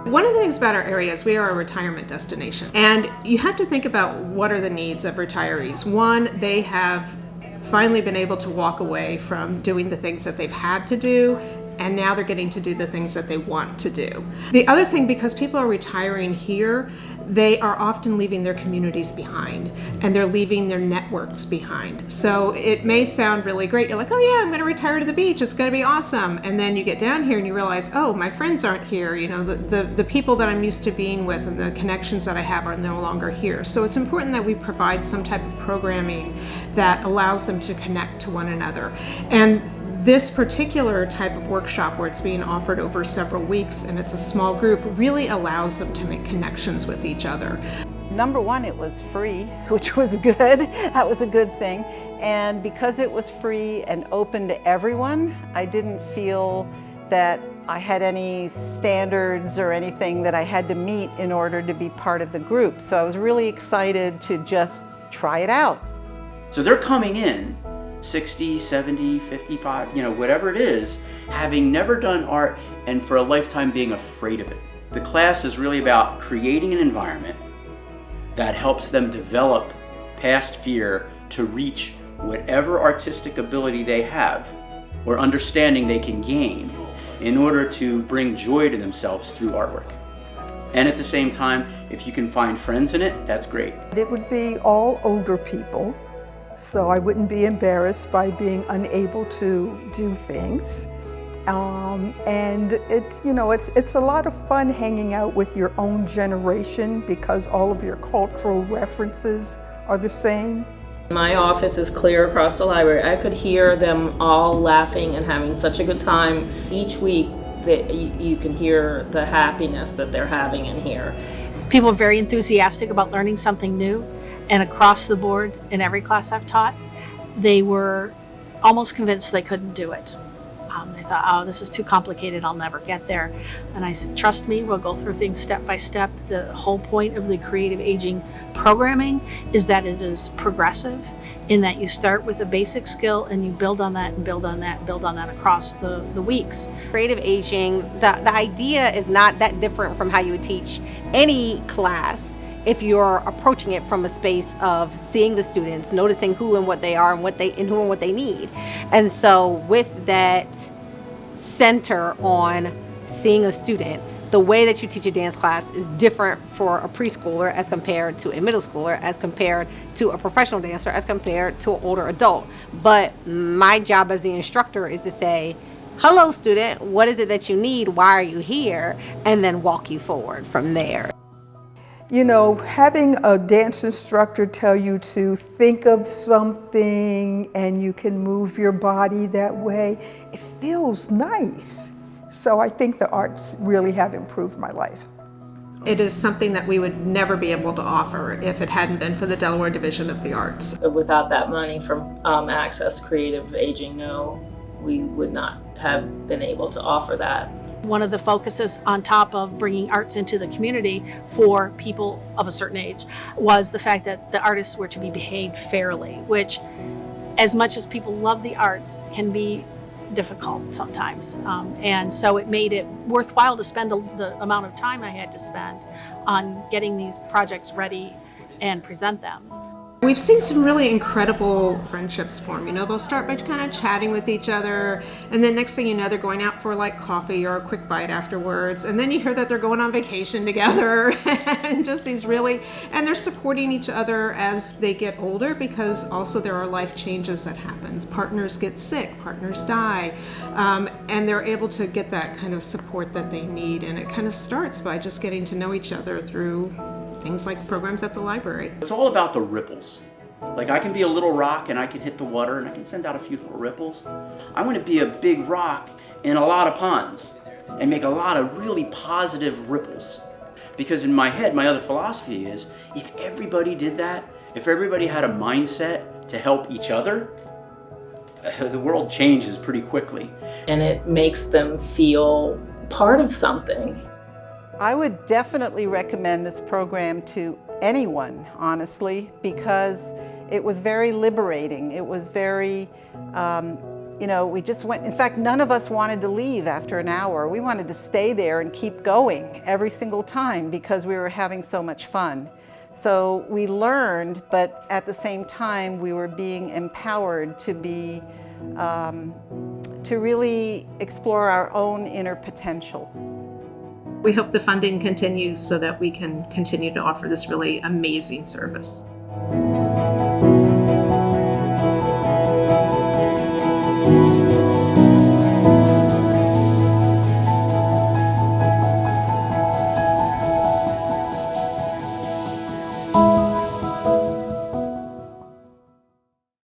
One of the things about our area is we are a retirement destination, and you have to think about what are the needs of retirees. One, they have finally been able to walk away from doing the things that they've had to do, and now they're getting to do the things that they want to do. The other thing, because people are retiring here, they are often leaving their communities behind, and they're leaving their networks behind. So it may sound really great. You're like, oh yeah, I'm gonna retire to the beach, it's gonna be awesome. And then you get down here and you realize, oh, my friends aren't here. You know, the people that I'm used to being with and the connections that I have are no longer here. So it's important that we provide some type of programming that allows them to connect to one another. And this particular type of workshop, where it's being offered over several weeks and it's a small group, really allows them to make connections with each other. Number one, it was free, which was good. That was a good thing. And because it was free and open to everyone, I didn't feel that I had any standards or anything that I had to meet in order to be part of the group. So I was really excited to just try it out. So they're coming in 60, 70, 55, you know, whatever it is, having never done art and for a lifetime being afraid of it. The class is really about creating an environment that helps them develop past fear to reach whatever artistic ability they have or understanding they can gain in order to bring joy to themselves through artwork. And at the same time, if you can find friends in it, that's great. It would be all older people, so I wouldn't be embarrassed by being unable to do things. And it's, you know, it's a lot of fun hanging out with your own generation because all of your cultural references are the same. My office is clear across the library. I could hear them all laughing and having such a good time. Each week that you can hear the happiness that they're having in here. People are very enthusiastic about learning something new, and across the board in every class I've taught, they were almost convinced they couldn't do it. They thought, oh, this is too complicated, I'll never get there. And I said, trust me, we'll go through things step by step. The whole point of the creative aging programming is that it is progressive, in that you start with a basic skill and you build on that and build on that and build on that across the weeks. Creative aging, the idea is not that different from how you would teach any class if you're approaching it from a space of seeing the students, noticing who and what they are and who and what they need. And so with that center on seeing a student, the way that you teach a dance class is different for a preschooler as compared to a middle schooler, as compared to a professional dancer, as compared to an older adult. But my job as the instructor is to say, hello student, what is it that you need? Why are you here? And then walk you forward from there. You know, having a dance instructor tell you to think of something and you can move your body that way, it feels nice. So I think the arts really have improved my life. It is something that we would never be able to offer if it hadn't been for the Delaware Division of the Arts. Without that money from Access Creative Aging, no, we would not have been able to offer that. One of the focuses on top of bringing arts into the community for people of a certain age was the fact that the artists were to be behaved fairly, which, as much as people love the arts, can be difficult sometimes. And so it made it worthwhile to spend the amount of time I had to spend on getting these projects ready and present them. We've seen some really incredible friendships form. You know, they'll start by kind of chatting with each other, and then next thing you know, they're going out for like coffee or a quick bite afterwards, and then you hear that they're going on vacation together, and just these really, and they're supporting each other as they get older, because also there are life changes that happens. Partners get sick, partners die, and they're able to get that kind of support that they need, and it kind of starts by just getting to know each other through things like programs at the library. It's all about the ripples. Like, I can be a little rock and I can hit the water and I can send out a few little ripples. I want to be a big rock in a lot of ponds and make a lot of really positive ripples. Because in my head, my other philosophy is, if everybody did that, if everybody had a mindset to help each other, the world changes pretty quickly. And it makes them feel part of something. I would definitely recommend this program to anyone, honestly, because it was very liberating. It was very, we just went, in fact, none of us wanted to leave after an hour. We wanted to stay there and keep going every single time because we were having so much fun. So we learned, but at the same time, we were being empowered to be, to really explore our own inner potential. We hope the funding continues so that we can continue to offer this really amazing service.